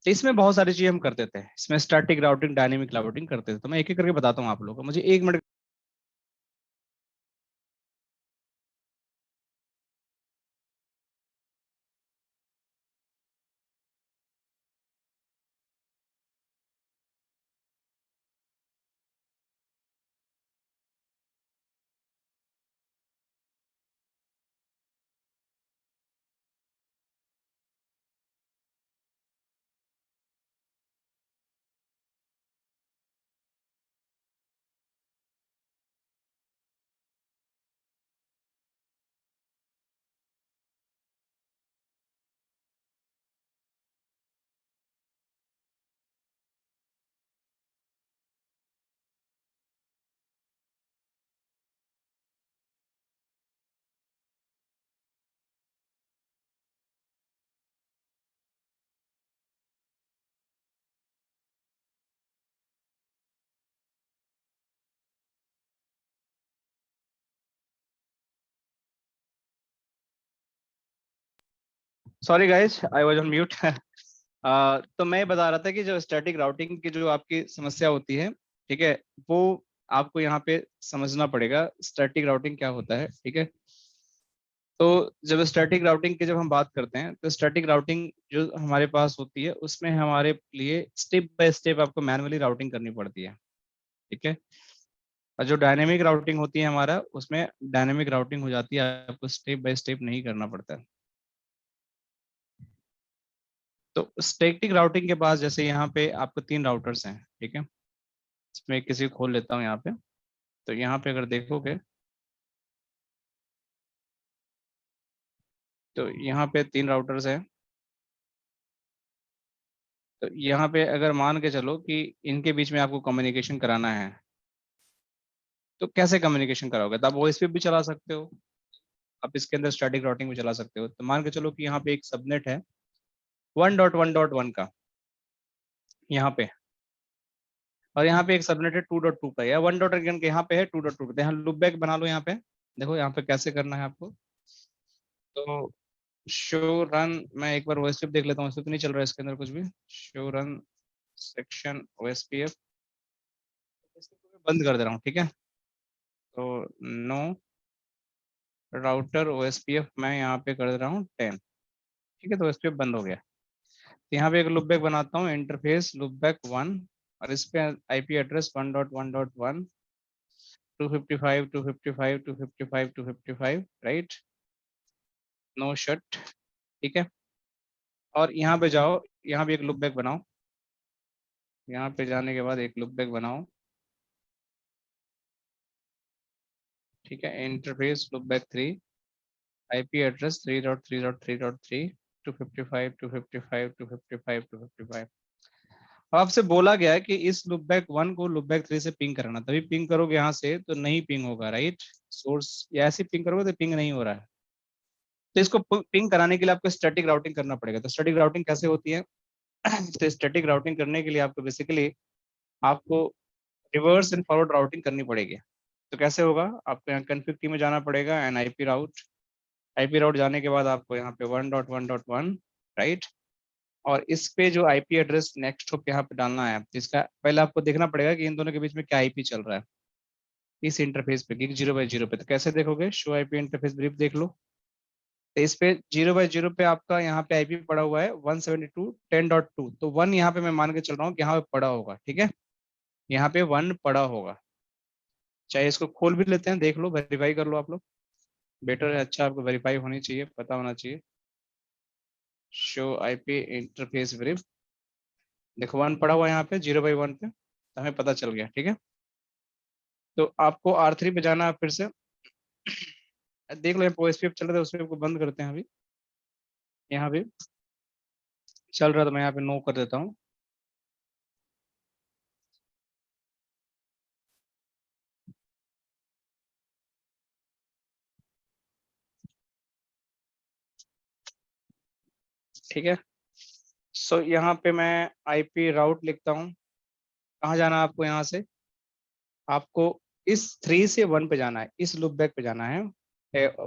इसमें बहुत सारी चीजें हम कर देते हैं, इसमें स्टैटिक राउटिंग डायनेमिक राउटिंग करते थे, तो मैं एक एक करके बताता हूँ आप लोगों को, मुझे 1 minute. Sorry guys, I was on mute. तो मैं बता रहा था कि जो स्टैटिक राउटिंग की जो आपकी समस्या होती है, ठीक है, वो आपको यहाँ पे समझना पड़ेगा स्टैटिक राउटिंग क्या होता है, ठीक है। तो जब स्टैटिक राउटिंग की जब हम बात करते हैं, तो स्टैटिक राउटिंग जो हमारे पास होती है उसमें हमारे लिए स्टेप बाय स्टेप आपको मैनुअली राउटिंग करनी पड़ती है, ठीक है। और जो डायनेमिक राउटिंग होती है हमारा, उसमें डायनेमिक राउटिंग हो जाती है, आपको स्टेप बाय स्टेप नहीं करना पड़ता है। तो स्टैटिक राउटिंग के पास जैसे यहाँ पे आपको 3 राउटर्स हैं, ठीक है, इसमें किसी को खोल लेता हूँ यहाँ पे। तो यहाँ पे अगर देखोगे, तो यहाँ पे 3 राउटर्स हैं, तो यहाँ पे अगर मान के चलो कि इनके बीच में आपको कम्युनिकेशन कराना है, तो कैसे कम्युनिकेशन कराओगे? तो आप वॉइस भी चला सकते हो, आप इसके अंदर स्टैटिक राउटिंग भी चला सकते हो। तो मान के चलो कि यहाँ पे एक सबनेट है 1.1.1 का यहाँ पे, और यहाँ पे एक सबनेट है 2.2 का, या 1.1 के यहाँ पे है 2.2 का। यहाँ लूप बैक बना लो। यहाँ पे देखो यहाँ पे कैसे करना है आपको। तो शो रन, मैं एक बार ओएसपीएफ देख लेता हूँ, इसमें तो नहीं चल रहा है इसके अंदर कुछ भी। शो रन सेक्शन ओएसपीएफ बंद कर दे रहा हूँ, ठीक है। तो नो राउटर ओएसपीएफ मैं यहाँ पे कर दे रहा हूँ 10, ठीक है। तो ओएसपीएफ बंद हो गया। तो यहाँ पे एक लूप बैक बनाता हूँ, इंटरफेस लूप बैक 1, और इस पे IP address 1.1.1 255 255 255 255, right, no shut, ठीक है। और यहाँ पे जाओ, यहाँ भी एक लूप बैक बनाओ। यहाँ पे जाने के बाद एक लूप बैक बनाओ, ठीक है। Interface loop back 3, IP address 3.3.3.3 255 255 255 255। अब आपसे बोला गया है कि इस लूप बैक 1 को लूप बैक 3 से पिंग कराना, तभी पिंग करोगे यहाँ से तो नहीं पिंग होगा, राइट। सोर्स या ऐसे पिंग करोगे तो पिंग नहीं हो रहा है। तो इसको पिंग कराने के लिए आपको स्टैटिक राउटिंग करना पड़ेगा। तो स्टैटिक राउटिंग कैसे होती है? तो स्टैटिक राउटिंग करने के लिए आपको बेसिकली आपको रिवर्स एंड फॉरवर्ड राउटिंग करनी पड़ेगी। तो कैसे होगा? आपको यहाँ कॉन्फ़िग टी में जाना पड़ेगा एंड आईपी राउट जाने के बाद आपको यहाँ पे 1.1.1, राइट। और इस पे जो आईपी एड्रेस नेक्स्ट होप यहाँ पे डालना है, इसका पहले आपको देखना पड़ेगा कि इन दोनों के बीच में क्या आईपी चल रहा है इस इंटरफेस पे, गिग 0/0 पे। तो कैसे देखोगे? शो आईपी इंटरफेस ब्रीफ देख लो। तो इस पे 0/0 पे आपका यहाँ पे आईपी पड़ा हुआ है 172.10.2। तो 1 यहाँ पे मैं मान के चल रहा हूँ कि यहाँ पे पड़ा होगा, ठीक है। यहाँ पे 1 पड़ा होगा। चाहे इसको खोल भी लेते हैं, देख लो, वेरीफाई कर लो आप लोग, बेटर है, अच्छा आपको वेरीफाई होनी चाहिए, पता होना चाहिए। शो आईपी इंटरफेस ब्रीफ, देखो 1 पड़ा हुआ है यहाँ पे 0/1 पे, तो हमें पता चल गया, ठीक है। तो आपको R3 पे जाना है फिर से। देख लो ओएसपीएफ चल रहा था, उसपे बंद करते हैं अभी। यहाँ पे चल रहा था, मैं यहाँ पे नो कर देता हूँ। ठीक है। सो यहाँ पे मैं आईपी राउट लिखता हूँ। कहाँ जाना है आपको? यहाँ से आपको इस 3 से 1 पे जाना है, इस लूप बैक पे जाना है,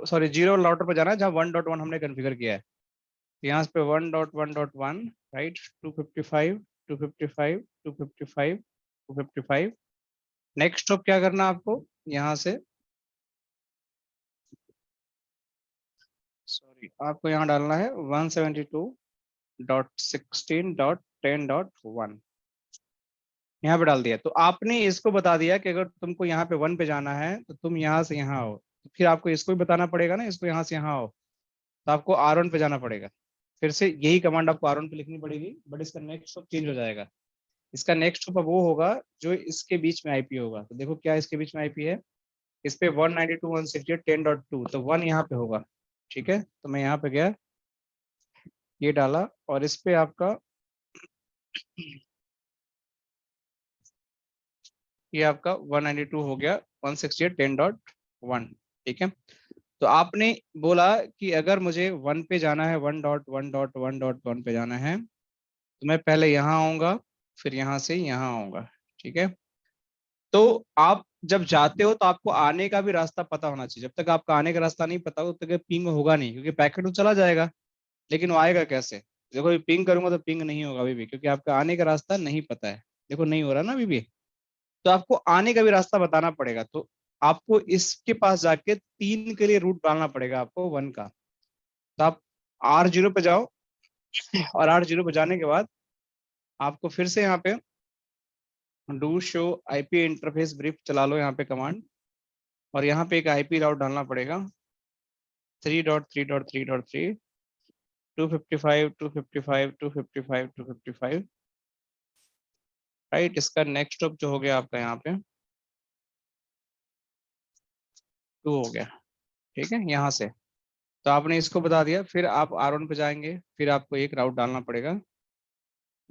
सॉरी 0 राउटर पे जाना है जहाँ 1.1 हमने कॉन्फ़िगर किया है। तो यहाँ पे 1.1.1, राइट, 255 255 255 255। नेक्स्ट स्टॉप क्या करना है आपको? यहाँ से सॉरी आपको यहाँ डालना है 172.16.10.1, यहाँ पे डाल दिया। तो आपने इसको बता दिया कि अगर तुमको यहाँ पे 1 पे जाना है तो तुम यहाँ से यहाँ आओ। तो फिर आपको इसको भी बताना पड़ेगा ना, इसको यहाँ से यहाँ आओ, तो आपको R1 पे जाना पड़ेगा। फिर से यही कमांड आपको R1 पे लिखनी पड़ेगी, बट इसका नेक्स्ट स्टॉप चेंज हो जाएगा। इसका नेक्स्ट स्टॉप अब वो होगा जो इसके बीच में आईपी होगा। तो देखो क्या इसके बीच में आईपी है, इस पे 192.168.10.2, तो 1 यहाँ पे होगा, ठीक है। तो मैं यहाँ पे गया, ये डाला, और इस पे आपका ये आपका 192 हो गया 168.10.1, ठीक है। तो आपने बोला कि अगर मुझे 1 पे जाना है, 1.1.1.1 पे जाना है, तो मैं पहले यहाँ आऊँगा, फिर यहाँ से यहाँ आऊँगा, ठीक है। तो आप जब जाते हो तो आपको आने का भी रास्ता पता होना चाहिए। जब तक आपका आने का रास्ता नहीं पता हो तब तक पिंग होगा नहीं, क्योंकि पैकेट तो चला जाएगा, लेकिन वो आएगा कैसे? देखो पिंग करूंगा तो पिंग नहीं होगा अभी भी, क्योंकि आपका आने का रास्ता नहीं पता है। देखो नहीं हो रहा ना अभी भी। तो आपको आने का भी रास्ता बताना पड़ेगा। तो आपको इसके पास जाके 3 के लिए रूट डालना पड़ेगा आपको 1 का। तो आप R0 पे जाओ, और R0 पे जाने के बाद आपको फिर से यहाँ पे do show IP interface brief चला लो यहाँ पे कमांड, और यहाँ पे एक आईपी राउट डालना पड़ेगा 3.3.3.3 255 255 255 255, राइट। इसका नेक्स्ट स्टॉप जो हो गया आपका यहाँ पे 2 हो गया, ठीक है, यहाँ से। तो आपने इसको बता दिया, फिर आप R1 पे जाएंगे, फिर आपको एक राउट डालना पड़ेगा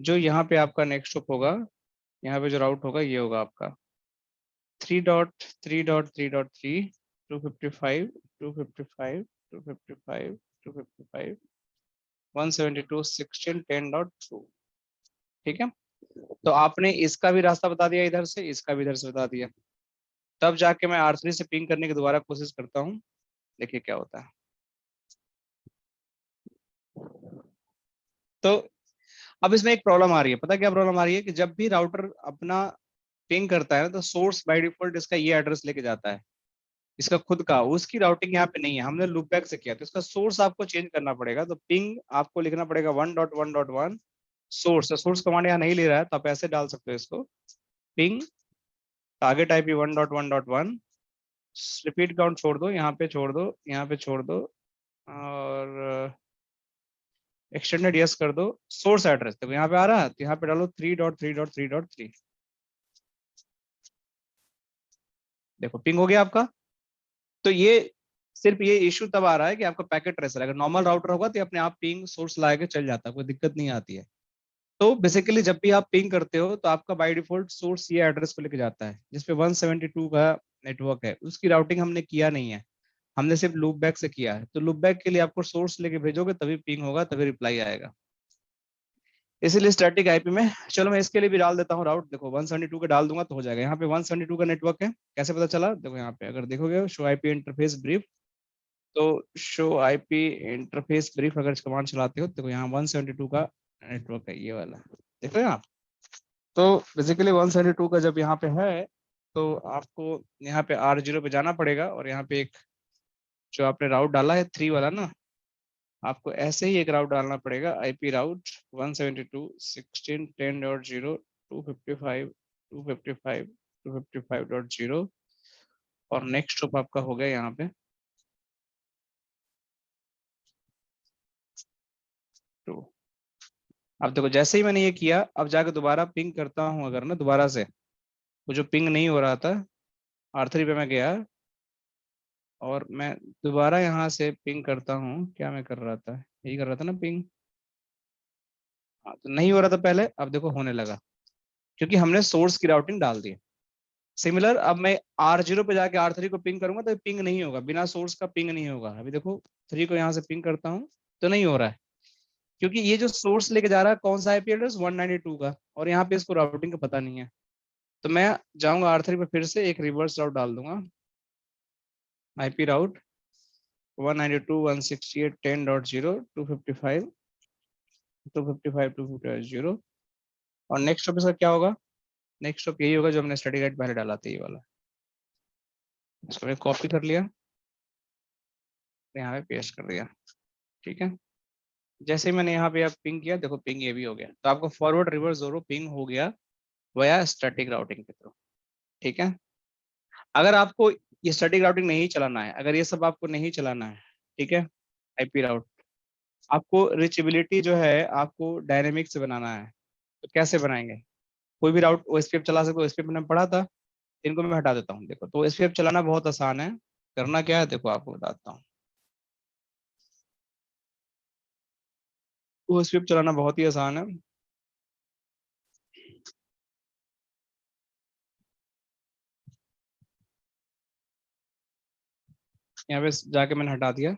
जो यहाँ पे आपका नेक्स्ट होप होगा, यहाँ पे जो राउट होगा ये होगा आपका 3.3.3.3 255 255 255 255 172 16 10.2। ठीक है, तो आपने इसका भी रास्ता बता दिया इधर से, इसका भी इधर से बता दिया। तब जाके मैं R3 से पिंग करने की दोबारा कोशिश करता हूँ, देखिए क्या होता है। तो अब इसमें एक प्रॉब्लम आ रही है, पता क्या प्रॉब्लम आ रही है कि जब भी राउटर अपना पिंग करता है ना, तो सोर्स बाय डिफॉल्ट इसका ये एड्रेस लेके जाता है, इसका खुद का, उसकी राउटिंग यहाँ पे नहीं है, हमने लूपबैक से किया, तो इसका सोर्स आपको चेंज करना पड़ेगा। तो पिंग आपको लिखना पड़ेगा 1.1.1 सोर्स। सोर्स कमांड यहाँ नहीं ले रहा है, तो आप ऐसे डाल सकते हो इसको, ping target IP 1.1.1, repeat count छोड़ दो, यहाँ पे छोड़ दो, यहाँ पे छोड़ दो, और एक्सटेंडेड यस कर दो। सोर्स एड्रेस देखो यहाँ पे आ रहा है, तो यहाँ पे डालो 3.3.3.3। देखो पिंग हो गया आपका। तो ये सिर्फ ये इशू तब आ रहा है कि आपका पैकेट ट्रेसर, अगर नॉर्मल राउटर होगा तो अपने आप पिंग सोर्स ला के चल जाता है, कोई दिक्कत नहीं आती है। तो बेसिकली जब भी आप पिंग करते हो तो आपका बाय डिफॉल्ट सोर्स ये एड्रेस को लेके जाता है जिसपे 172 का नेटवर्क है, उसकी राउटिंग हमने किया नहीं है, हमने सिर्फ लूप बैक से किया है। तो लूप बैक के लिए आपको सोर्स लेके भेजोगे तभी पिंग होगा, तभी रिप्लाई आएगा, इसीलिए स्टैटिक आईपी में। चलो मैं इसके लिए भी डाल देता हूँ राउट, देखो 172 का डाल दूंगा तो हो जाएगा। यहाँ पे 172 का नेटवर्क है, कैसे पता चला, देखो यहाँ पे अगर देखोगे शो आईपी इंटरफेस ब्रीफ, तो शो आईपी इंटरफेस ब्रीफ अगर कमांड चलाते हो, देखो यहाँ 172 का नेटवर्क है ये वाला, देखो यहाँ। तो बेसिकली 172 का जब यहाँ पे है, तो आपको यहाँ पे R0 पे जाना पड़ेगा, और यहाँ पे एक जो आपने राउट डाला है 3 वाला ना, आपको ऐसे ही एक राउट डालना पड़ेगा, आईपी राउट 172.16.10.0 255 255 255.0, और नेक्स्ट स्टॉप आपका हो गया यहाँ पे 2। अब देखो जैसे ही मैंने ये किया, अब जाकर दोबारा पिंग करता हूँ अगर ना दोबारा से, वो जो पिंग नहीं हो रहा था, R3 पे मैं गया और मैं दोबारा यहाँ से पिंग करता हूँ, क्या मैं कर रहा था, यही कर रहा था ना पिंग, हाँ, तो नहीं हो रहा था पहले, अब देखो होने लगा, क्योंकि हमने सोर्स की राउटिंग डाल दी। सिमिलर अब मैं R0 पे जाके R3 को पिंग करूंगा तो पिंग नहीं होगा, बिना सोर्स का पिंग नहीं होगा। अभी देखो 3 को यहाँ से पिंग करता हूँ तो नहीं हो रहा है, क्योंकि ये जो सोर्स लेके जा रहा है कौन सा आईपी एड्रेस 192 का, और यहाँ पे इसको राउटिंग का पता नहीं है। तो मैं जाऊंगा R3 पे, फिर से एक रिवर्स राउट डाल दूंगा, आईपी राउट 192.168.10.0 255 255 255.0, और नेक्स्ट स्टॉप इसका क्या होगा, नेक्स्ट स्टॉप यही होगा जो हमने स्टडी गाइड पहले डाला था, ये वाला। इसको मैं कॉपी कर लिया, यहाँ पे पेस्ट कर दिया, ठीक है। जैसे ही मैंने यहाँ पे आप पिंग किया, देखो पिंग ये भी हो गया, तो आपको फॉरवर्ड रिवर्स दोनों पिंग हो गया वया स्टैटिक राउटिंग के थ्रू, ठीक है। अगर आपको ये स्टैटिक राउटिंग नहीं चलाना है, अगर ये सब आपको नहीं चलाना है, ठीक है, आईपी राउट, आपको रिचेबिलिटी जो है आपको डायनेमिक से बनाना है। तो कैसे बनाएंगे, कोई भी राउट ओएसपीएफ चला सकते हो, ओएसपीएफ मैंने पढ़ा था, इनको मैं हटा देता हूँ। देखो तो ओएसपीएफ चलाना बहुत आसान है, करना क्या है देखो आपको बताता हूँ। ओएसपीएफ चलाना बहुत ही आसान है, यहाँ पे जाके मैंने हटा दिया,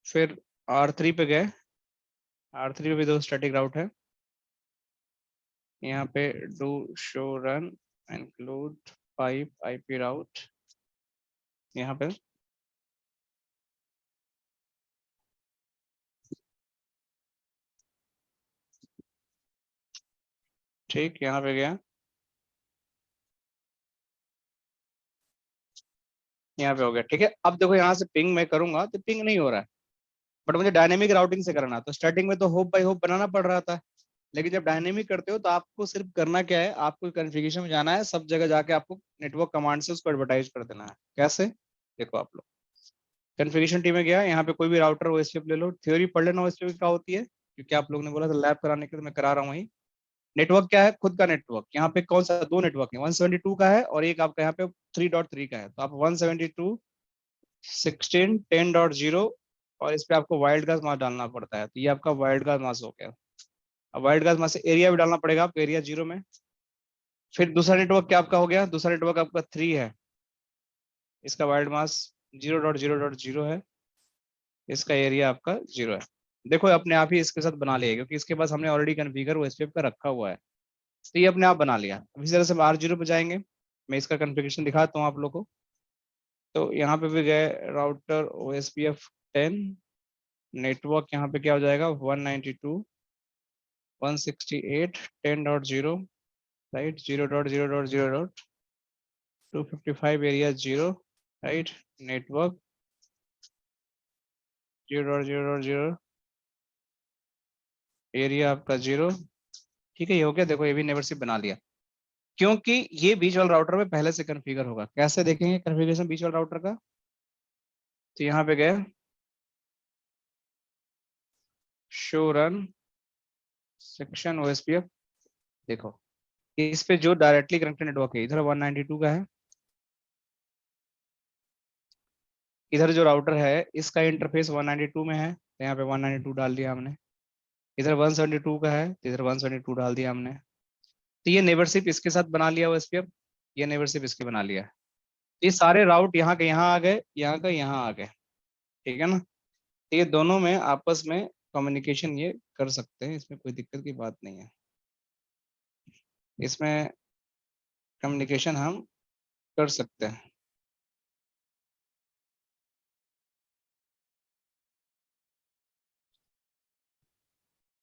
फिर R3 पे गए, R3 पे भी दो स्टैटिक राउट है, यहाँ पे do show run include 5 IP route, यहाँ पे ठीक, यहाँ पे गया, यहाँ पे हो गया, ठीक है। अब देखो यहाँ से पिंग मैं करूंगा तो पिंग नहीं हो रहा है, बट मुझे डायनेमिक राउटिंग से करना, तो स्टार्टिंग में तो होप बाई होप बनाना पड़ रहा था, लेकिन जब डायनेमिक करते हो तो आपको सिर्फ करना क्या है, आपको कॉन्फ़िगरेशन में जाना है, सब जगह जाके आपको नेटवर्क कमांड से उसको एडवर्टाइज कर देना है। कैसे, देखो आप लोग कॉन्फ़िगरेशन टीम में गया, यहाँ पे कोई भी राउटर ओएसपीएफ ले लो, थ्योरी पढ़ लेना ओएसपीएफ क्या होती है, क्योंकि आप लोगों ने बोला था लैब कराने के लिए, मैं करा रहा हूँ वही। नेटवर्क क्या है, खुद का नेटवर्क, यहाँ पे कौन सा, दो नेटवर्क है, 172 का है और एक आपका यहाँ पे 3.3 का है, तो आप 172 16 10.0, और इस पे आपको वाइल्ड कार्ड मास डालना पड़ता है, तो ये आपका वाइल्ड कार्ड मास हो गया। अब वाइड गाइस में से एरिया भी डालना पड़ेगा आपको, एरिया 0 में। फिर दूसरा नेटवर्क क्या आपका हो गया, दूसरा नेटवर्क आपका 3 है, इसका वाइड मास 0.0.0 है, इसका एरिया आपका 0 है। देखो अपने आप ही इसके साथ बना लिया, क्योंकि इसके पास हमने ऑलरेडी कन्फिगर ओएसपीएफ का रखा हुआ है, तो ये अपने आप बना लिया। इसी तरह से हम R0 पे जाएंगे, मैं इसका कन्फिगरेशन दिखाता हूँ आप लोग को। तो यहाँ पे भी गए राउटर OSPF 10, नेटवर्क यहाँ पे क्या हो जाएगा 192.168.10.0, right, 0.0.0.255 area 0, right, network 0.0.0 area आपका 0। ठीक है, ये हो गया। देखो ये भी नेबरशिप बना लिया, क्योंकि ये बीच वाला राउटर में पहले से कॉन्फ़िगर होगा। कैसे देखेंगे कॉन्फ़िगरेशन बीच वाला राउटर का, तो यहाँ पे गए शो रन सेक्शन OSPF। देखो इस पे जो डायरेक्टली कनेक्टेड नेटवर्क है, इधर 192 का है, इधर जो राउटर है इसका इंटरफेस 192 में है, तो यहाँ पे 192 डाल दिया हमने। इधर 172 का है, तो इधर 172 डाल दिया हमने। तो ये नेबरशिप इसके साथ बना लिया OSPF, ये नेबरशिप इसके बना लिया। ये सारे राउट यहाँ के यहाँ आ गए, यहाँ का यहाँ आ गए, ठीक है ना। तो ये दोनों में आपस में कम्युनिकेशन ये कर सकते हैं, इसमें कोई दिक्कत की बात नहीं है, इसमें कम्युनिकेशन हम कर सकते हैं।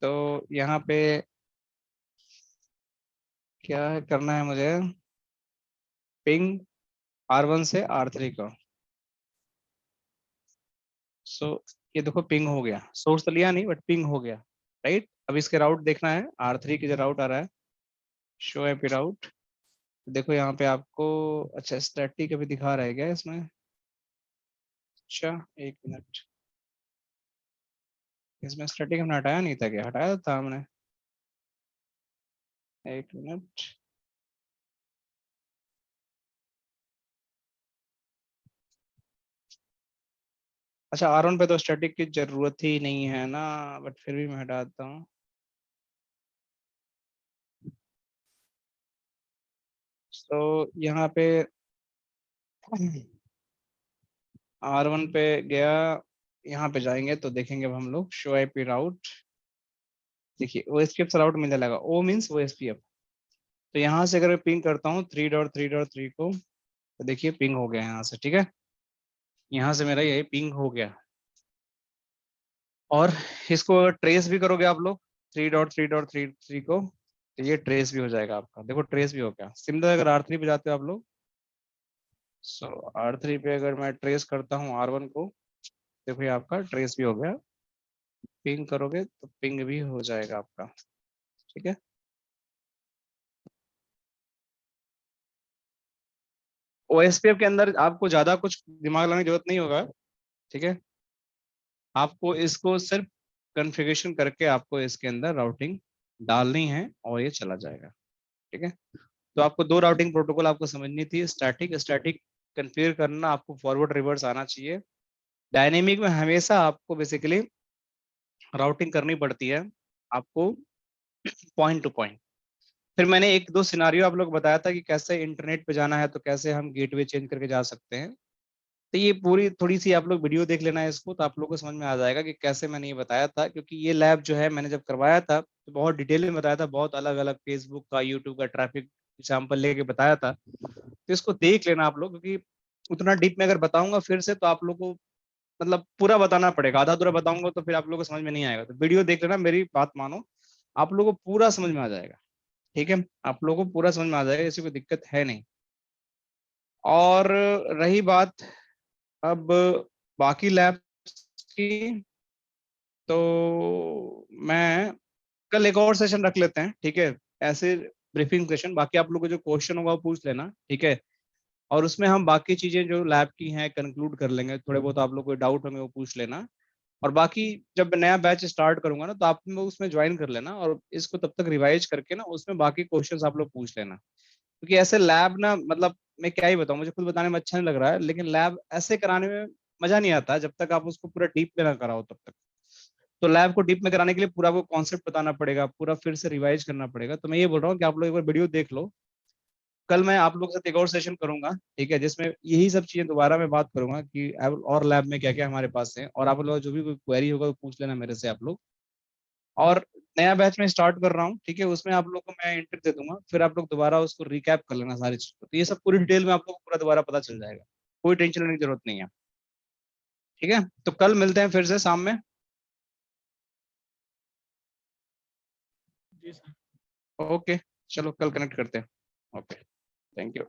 तो यहाँ पे क्या है करना है मुझे, पिंग R1 से R3 को। सो ये देखो पिंग हो गया, सोर्स तो लिया नहीं बट पिंग हो गया, राइट। अब इसके राउट देखना है, R3 की जो राउट आ रहा है शो एपी राउट। देखो यहाँ पे आपको, अच्छा स्टैटिक अभी दिखा रहा है क्या इसमें, अच्छा एक मिनट, इसमें स्टैटिक हमने हटाया नहीं था क्या, हटाया था हमने, एक मिनट। अच्छा R1 पे तो स्टैटिक की जरूरत ही नहीं है ना, बट फिर भी मैं हटाता हूँ। तो यहाँ पे R1 पे गया, यहाँ पे जाएंगे तो देखेंगे अब हम लोग शो आईपी राउट। देखिए OSPF राउट मिलने लगा, O मीन्स OSPF। तो यहाँ से अगर मैं पिंग करता हूँ 3.3.3 को, तो देखिए पिंग हो गया यहाँ से, ठीक है, यहाँ से मेरा ये पिंग हो गया। और इसको ट्रेस भी करोगे आप लोग 3.3.3 को, तो ये ट्रेस भी हो जाएगा आपका। देखो ट्रेस भी हो गया। सिमिलर अगर R3 पे जाते हो आप लोग, सो R3 पे अगर मैं ट्रेस करता हूँ R1 को, देखो ये आपका ट्रेस भी हो गया। पिंग करोगे तो पिंग भी हो जाएगा आपका, ठीक है। OSPF के अंदर आपको ज्यादा कुछ दिमाग लगाने की जरूरत नहीं होगा, ठीक है। आपको इसको सिर्फ कॉन्फ़िगरेशन करके आपको इसके अंदर राउटिंग डालनी है और ये चला जाएगा, ठीक है। तो आपको दो राउटिंग प्रोटोकॉल आपको समझनी थी, स्टैटिक स्टैटिक कन्फिगर करना आपको फॉरवर्ड रिवर्स आना चाहिए। डायनेमिक में हमेशा आपको बेसिकली राउटिंग करनी पड़ती है आपको पॉइंट टू पॉइंट। फिर मैंने एक दो सिनारियो आप लोग बताया था कि कैसे इंटरनेट पे जाना है तो कैसे हम गेटवे चेंज करके जा सकते हैं। तो ये पूरी थोड़ी सी आप लोग वीडियो देख लेना है इसको, तो आप लोग को समझ में आ जाएगा कि कैसे मैंने ये बताया था। क्योंकि ये लैब जो है मैंने जब करवाया था तो बहुत डिटेल में बताया था, बहुत अलग अलग फेसबुक का यूट्यूब का ट्रैफिक एग्जाम्पल लेके बताया था। तो इसको देख लेना आप लोग, क्योंकि उतना डीप में अगर बताऊंगा फिर से तो आप लोग को मतलब पूरा बताना पड़ेगा, आधा अधूरा बताऊंगा तो फिर आप लोग को समझ में नहीं आएगा। तो वीडियो देख लेना, मेरी बात मानो, आप लोग को पूरा समझ में आ जाएगा, ठीक है। आप लोग को पूरा समझ में आ जाएगा, ऐसी कोई दिक्कत है नहीं। और रही बात अब बाकी लैब्स की, तो मैं कल एक और सेशन रख लेते हैं, ठीक है, ऐसे ब्रीफिंग सेशन। बाकी आप लोग को जो क्वेश्चन होगा वो पूछ लेना, ठीक है। और उसमें हम बाकी चीजें जो लैब की हैं कंक्लूड कर लेंगे, थोड़े बहुत आप लोग को डाउट होंगे वो पूछ लेना। और बाकी जब नया बैच स्टार्ट करूंगा ना तो आप लोग उसमें ज्वाइन कर लेना, और इसको तब तक रिवाइज करके ना उसमें बाकी क्वेश्चंस आप लोग पूछ लेना। क्योंकि ऐसे लैब ना, मतलब मैं क्या ही बताऊं, मुझे खुद बताने में अच्छा नहीं लग रहा है, लेकिन लैब ऐसे कराने में मजा नहीं आता जब तक आप उसको पूरा डीप में ना कराओ तब तक। तो लैब को डीप में कराने के लिए पूरा वो कॉन्सेप्ट बताना पड़ेगा, पूरा फिर से रिवाइज करना पड़ेगा। तो मैं ये बोल रहा हूँ कि आप लोग एक बार वीडियो देख लो। कल मैं आप लोग के साथ एक और सेशन करूंगा, ठीक है, जिसमें यही सब चीजें दोबारा मैं बात करूंगा कि और लैब में क्या क्या हमारे पास है, और आप लोग जो भी कोई क्वेरी होगा वो पूछ लेना मेरे से आप लोग। और नया बैच में स्टार्ट कर रहा हूँ, ठीक है, उसमें आप लोग को मैं एंट्री दे दूंगा, फिर आप लोग दोबारा उसको रिकैप कर लेना सारी चीज को। तो ये सब पूरी डिटेल में आप लोग को पूरा दोबारा पता चल जाएगा, कोई टेंशन लेने की जरूरत नहीं है। ठीक है, तो कल मिलते हैं फिर से शाम में। जी सर। ओके, चलो कल कनेक्ट करते हैं। Okay, thank you.